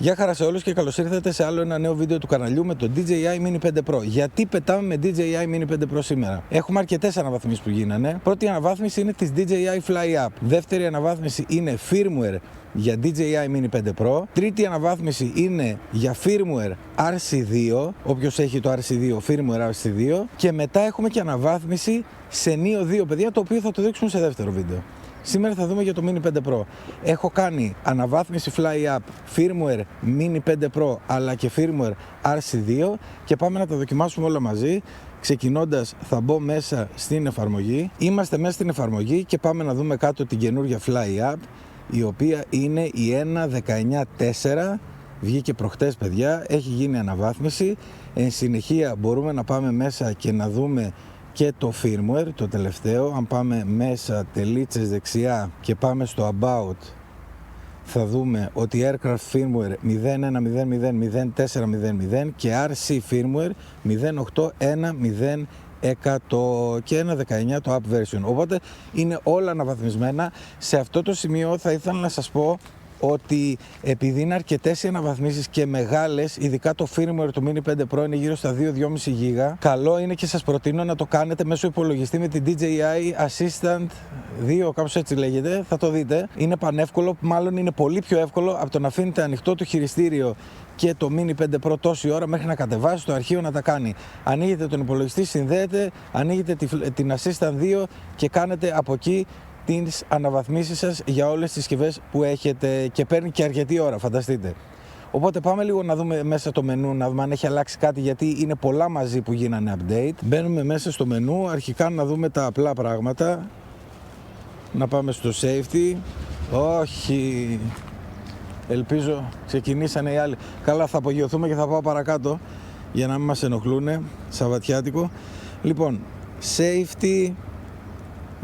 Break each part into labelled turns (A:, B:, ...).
A: Γεια χαρά σε όλους και καλώς ήρθατε σε άλλο ένα νέο βίντεο του καναλιού με το DJI Mini 5 Pro. Γιατί πετάμε με DJI Mini 5 Pro σήμερα? Έχουμε αρκετές αναβαθμίσεις που γίνανε. Πρώτη αναβάθμιση είναι της DJI Fly App. Δεύτερη αναβάθμιση είναι firmware για DJI Mini 5 Pro. Τρίτη αναβάθμιση είναι για firmware RC2. Όποιος έχει το RC2, firmware RC2. Και μετά έχουμε και αναβάθμιση σε Neo 2, παιδιά, το οποίο θα το δείξουμε σε δεύτερο βίντεο. Σήμερα θα δούμε για το Mini 5 Pro. Έχω κάνει αναβάθμιση Fly App, firmware Mini 5 Pro αλλά και firmware RC2 και πάμε να τα δοκιμάσουμε όλα μαζί. Ξεκινώντας θα μπω μέσα στην εφαρμογή. Είμαστε μέσα στην εφαρμογή και πάμε να δούμε κάτω την καινούργια Fly App, η οποία είναι η 1.19.4. Βγήκε προχτές, παιδιά, έχει γίνει αναβάθμιση. Εν συνεχεία μπορούμε να πάμε μέσα και να δούμε και το firmware, το τελευταίο. Αν πάμε μέσα τελίτσες δεξιά και πάμε στο About, θα δούμε ότι Aircraft Firmware 01.00.04.00 και RC Firmware 0.8.1.0 και 1.19 το App Version. Οπότε είναι όλα αναβαθμισμένα. Σε αυτό το σημείο θα ήθελα να σας πω ότι επειδή είναι αρκετές οι αναβαθμίσεις και μεγάλες, ειδικά το firmware του Mini 5 Pro είναι γύρω στα 2-2,5 GB, καλό είναι και σας προτείνω να το κάνετε μέσω υπολογιστή με την DJI Assistant 2, κάπως έτσι λέγεται, θα το δείτε. Είναι πανεύκολο, μάλλον είναι πολύ πιο εύκολο από το να αφήνετε ανοιχτό το χειριστήριο και το Mini 5 Pro τόση ώρα μέχρι να κατεβάσει το αρχείο να τα κάνει. Ανοίγετε τον υπολογιστή, συνδέετε, ανοίγετε την Assistant 2 και κάνετε από εκεί τις αναβαθμίσεις σας για όλες τις συσκευές που έχετε και παίρνει και αρκετή ώρα, φανταστείτε. Οπότε πάμε λίγο να δούμε μέσα το μενού, να δούμε αν έχει αλλάξει κάτι, γιατί είναι πολλά μαζί που γίνανε update. Μπαίνουμε μέσα στο μενού, αρχικά να δούμε τα απλά πράγματα. Να πάμε στο safety. Όχι, ελπίζω ξεκινήσανε οι άλλοι. Καλά, θα απογειωθούμε και θα πάω παρακάτω για να μην μας ενοχλούνε, σαββατιάτικο. Λοιπόν, safety.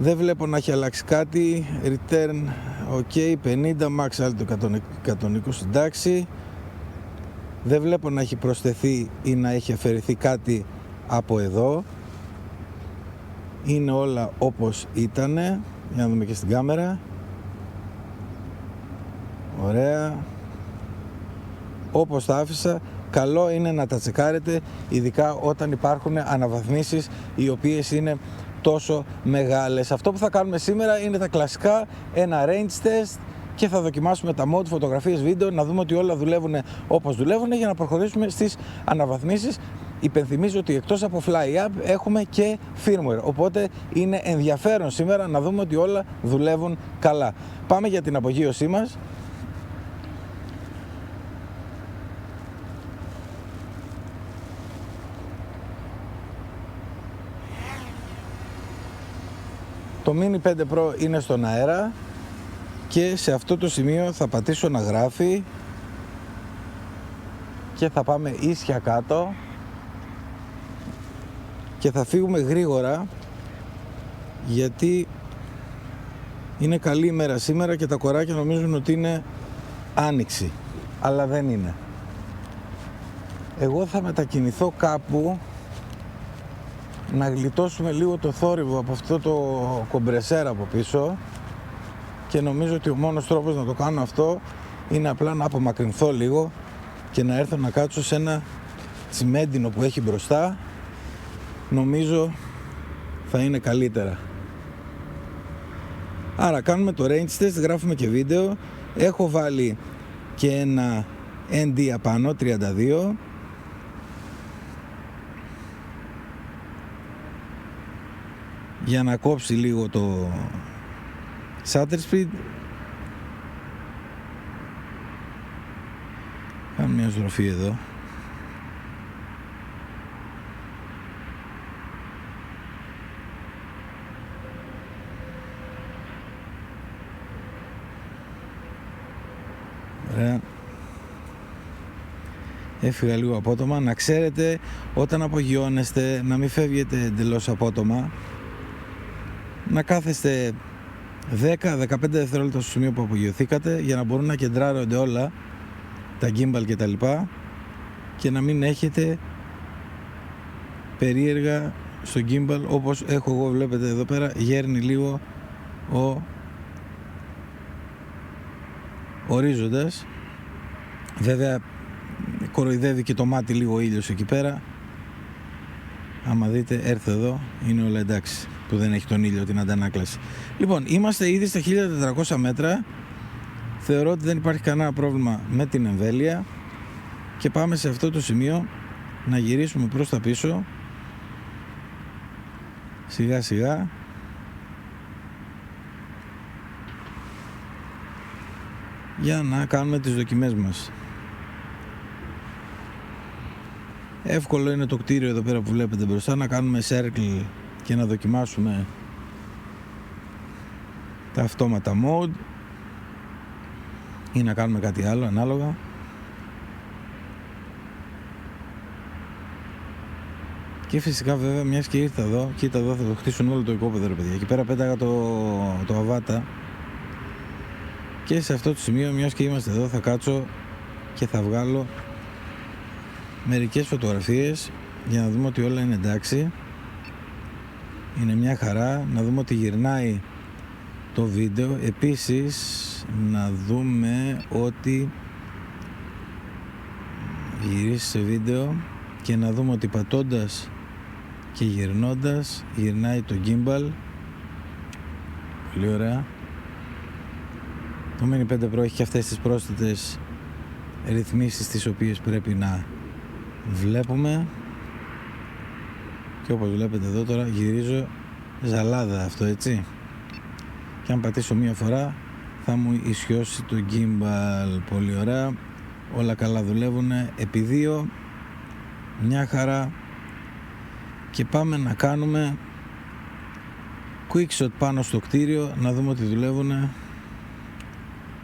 A: Δεν βλέπω να έχει αλλάξει κάτι. Return, ok, 50, max alt 120, εντάξει. Δεν βλέπω να έχει προσθεθεί ή να έχει αφαιρεθεί κάτι από εδώ. Είναι όλα όπως ήτανε. Για να δούμε και στην κάμερα. Ωραία. Όπως τα άφησα. Καλό είναι να τα τσεκάρετε, ειδικά όταν υπάρχουν αναβαθμίσεις οι οποίες είναι τόσο μεγάλες. Αυτό που θα κάνουμε σήμερα είναι τα κλασικά, ένα range test και θα δοκιμάσουμε τα mode, φωτογραφίες, βίντεο, να δούμε ότι όλα δουλεύουν όπως δουλεύουν για να προχωρήσουμε στις αναβαθμίσεις. Υπενθυμίζω ότι εκτός από Fly App έχουμε και firmware, οπότε είναι ενδιαφέρον σήμερα να δούμε ότι όλα δουλεύουν καλά. Πάμε για την απογείωσή μας. Το Mini 5 Pro είναι στον αέρα και σε αυτό το σημείο θα πατήσω να γράφει και θα πάμε ίσια κάτω και θα φύγουμε γρήγορα, γιατί είναι καλή ημέρα σήμερα και τα κοράκια νομίζουν ότι είναι άνοιξη, αλλά δεν είναι. Εγώ θα μετακινηθώ κάπου να γλιτώσουμε λίγο το θόρυβο από αυτό το κομπρεσέρ από πίσω και νομίζω ότι ο μόνος τρόπος να το κάνω αυτό είναι απλά να απομακρυνθώ λίγο και να έρθω να κάτσω σε ένα τσιμέντινο που έχει μπροστά. Νομίζω θα είναι καλύτερα. Άρα κάνουμε το range test, γράφουμε και βίντεο. Έχω βάλει και ένα ND απάνω 32. Για να κόψει λίγο το shutter speed. Κάνω μια στροφή εδώ. Ωραία. Έφυγα λίγο απότομα. Να ξέρετε, όταν απογειώνεστε, να μην φεύγετε εντελώς απότομα. Να κάθεστε 10-15 δευτερόλεπτα στο σημείο που απογειωθήκατε για να μπορούν να κεντράρονται όλα τα gimbal και τα λοιπά και να μην έχετε περίεργα στο gimbal όπως έχω εγώ. Βλέπετε εδώ πέρα γέρνει λίγο ο ορίζοντας. Βέβαια κοροϊδεύει και το μάτι λίγο ο ήλιος εκεί πέρα. Άμα δείτε, έρθω εδώ, είναι όλα εντάξει, που δεν έχει τον ήλιο την αντανάκλαση. Λοιπόν, είμαστε ήδη στα 1400 μέτρα. Θεωρώ ότι δεν υπάρχει κανένα πρόβλημα με την εμβέλεια και πάμε σε αυτό το σημείο να γυρίσουμε προς τα πίσω σιγά σιγά για να κάνουμε τις δοκιμές μας. Εύκολο είναι το κτίριο εδώ πέρα που βλέπετε μπροστά, να κάνουμε circle και να δοκιμάσουμε τα αυτόματα mode ή να κάνουμε κάτι άλλο ανάλογα. Και φυσικά βέβαια, μιας και ήρθα εδώ, κοίτα εδώ, θα το χτίσουν όλο το οικόπεδο ρε παιδιά. Εκεί πέρα πέταγα το αβάτα και σε αυτό το σημείο, μιας και είμαστε εδώ, θα κάτσω και θα βγάλω μερικές φωτογραφίες για να δούμε ότι όλα είναι εντάξει. Είναι μια χαρά, να δούμε ότι γυρνάει το βίντεο. Επίσης να δούμε ότι γυρίσει σε βίντεο και να δούμε ότι πατώντας και γυρνώντας γυρνάει το gimbal. Πολύ ωραία. Το Mini 5 Pro έχει και αυτές τις πρόσθετες ρυθμίσεις τις οποίες πρέπει να βλέπουμε και όπως βλέπετε εδώ τώρα γυρίζω ζαλάδα αυτό, έτσι, και αν πατήσω μία φορά θα μου ισιώσει το gimbal. Πολύ ωραία, όλα καλά δουλεύουν επί 2, μια χαρά. Και πάμε να κάνουμε quick shot πάνω στο κτίριο να δούμε ότι δουλεύουν.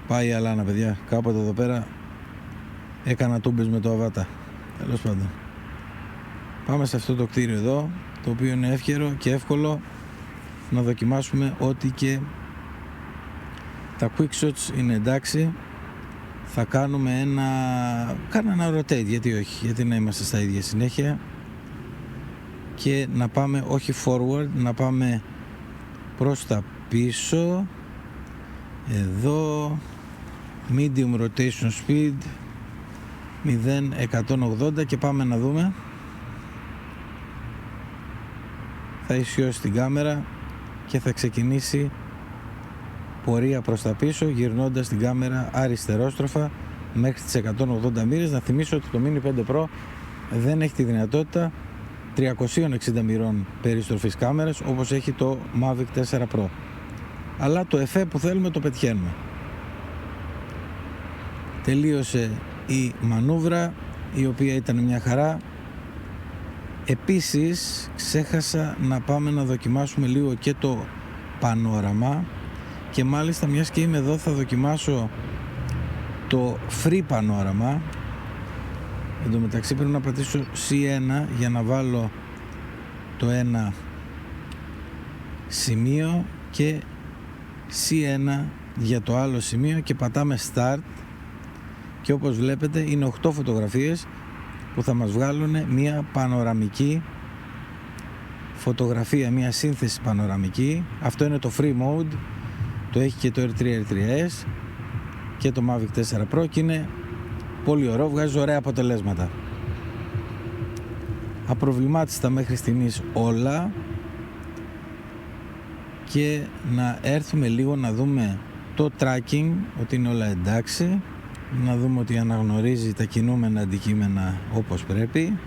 A: Πάει η αλάνα παιδιά, κάποτε εδώ πέρα έκανα τούμπες με το αβάτα. Τέλος πάντων, πάμε σε αυτό το κτίριο εδώ, το οποίο είναι εύκαιρο και εύκολο να δοκιμάσουμε ότι και τα quick shots είναι εντάξει. Θα κάνουμε ένα rotate, γιατί όχι, γιατί να είμαστε στα ίδια συνέχεια, και να πάμε όχι forward, να πάμε προς τα πίσω. Εδώ medium rotation speed 0-180 και πάμε να δούμε. Θα ισιώσει την κάμερα και θα ξεκινήσει πορεία προς τα πίσω, γυρνώντας την κάμερα αριστερόστροφα μέχρι τις 180 μοίρες. Να θυμίσω ότι το Mini 5 Pro δεν έχει τη δυνατότητα 360 μοιρών περιστροφής κάμερας όπως έχει το Mavic 4 Pro, αλλά το εφέ που θέλουμε το πετυχαίνουμε. Τελείωσε η μανούβρα, η οποία ήταν μια χαρά. Επίσης ξέχασα να πάμε να δοκιμάσουμε λίγο και το πανόραμα, και μάλιστα μιας και είμαι εδώ θα δοκιμάσω το free πανόραμα. Εν τω μεταξύ πρέπει να πατήσω C1 για να βάλω το ένα σημείο και C1 για το άλλο σημείο και πατάμε start, και όπως βλέπετε είναι 8 φωτογραφίες που θα μας βγάλουν μια πανοραμική φωτογραφία, μια σύνθεση πανοραμική. Αυτό είναι το free mode, το έχει και το R3, R3S και το Mavic 4 Pro και είναι πολύ ωραίο, βγάζει ωραία αποτελέσματα. Απροβλημάτιστα μέχρι στιγμής όλα, και να έρθουμε λίγο να δούμε το tracking, ότι είναι όλα εντάξει, να δούμε ότι αναγνωρίζει τα κινούμενα αντικείμενα όπως πρέπει,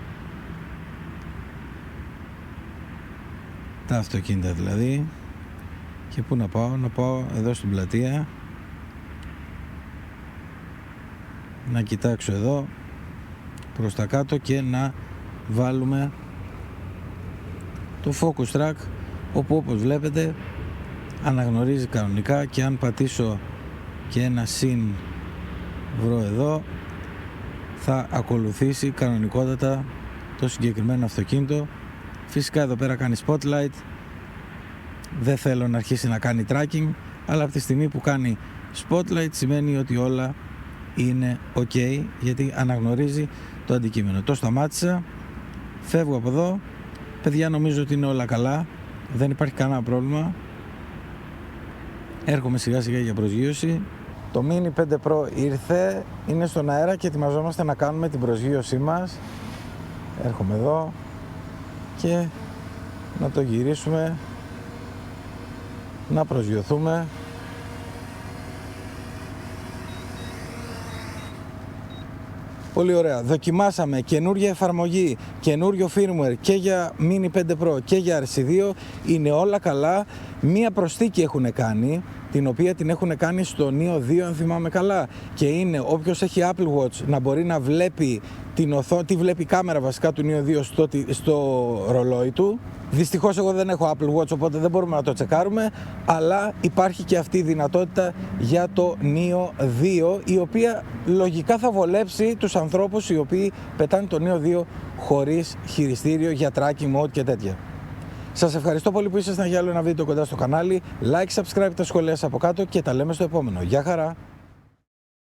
A: τα αυτοκίνητα δηλαδή. Και πού να πάω εδώ στην πλατεία, να κοιτάξω εδώ προς τα κάτω και να βάλουμε το focus track, όπου όπως βλέπετε αναγνωρίζει κανονικά, και αν πατήσω και ένα συν βρω εδώ θα ακολουθήσει κανονικότατα το συγκεκριμένο αυτοκίνητο. Φυσικά εδώ πέρα κάνει spotlight, δεν θέλω να αρχίσει να κάνει tracking, αλλά από τη στιγμή που κάνει spotlight σημαίνει ότι όλα είναι ok, γιατί αναγνωρίζει το αντικείμενο. Το σταμάτησα, φεύγω από εδώ παιδιά, νομίζω ότι είναι όλα καλά, δεν υπάρχει κανένα πρόβλημα. Έρχομαι σιγά σιγά για προσγείωση Το Mini 5 Pro ήρθε, είναι στον αέρα και ετοιμαζόμαστε να κάνουμε την προσγείωσή μας. Έρχομαι εδώ και να το γυρίσουμε, να προσγειωθούμε. Πολύ ωραία. Δοκιμάσαμε καινούργια εφαρμογή, καινούριο firmware και για Mini 5 Pro και για RC2. Είναι όλα καλά. Μία προσθήκη έχουν κάνει, την οποία την έχουν κάνει στο Neo 2 αν θυμάμαι καλά. Και είναι όποιος έχει Apple Watch να μπορεί να βλέπει την οθόνη, τι βλέπει η κάμερα βασικά του Neo 2 στο ρολόι του. Δυστυχώς εγώ δεν έχω Apple Watch, οπότε δεν μπορούμε να το τσεκάρουμε, αλλά υπάρχει και αυτή η δυνατότητα για το Neo 2, η οποία λογικά θα βολέψει τους ανθρώπους οι οποίοι πετάνε το Neo 2 χωρίς χειριστήριο για tracking mode και τέτοια. Σας ευχαριστώ πολύ που ήσασταν για άλλο ένα βίντεο κοντά στο κανάλι. Like, subscribe, τα σχόλια σας από κάτω και τα λέμε στο επόμενο. Γεια χαρά!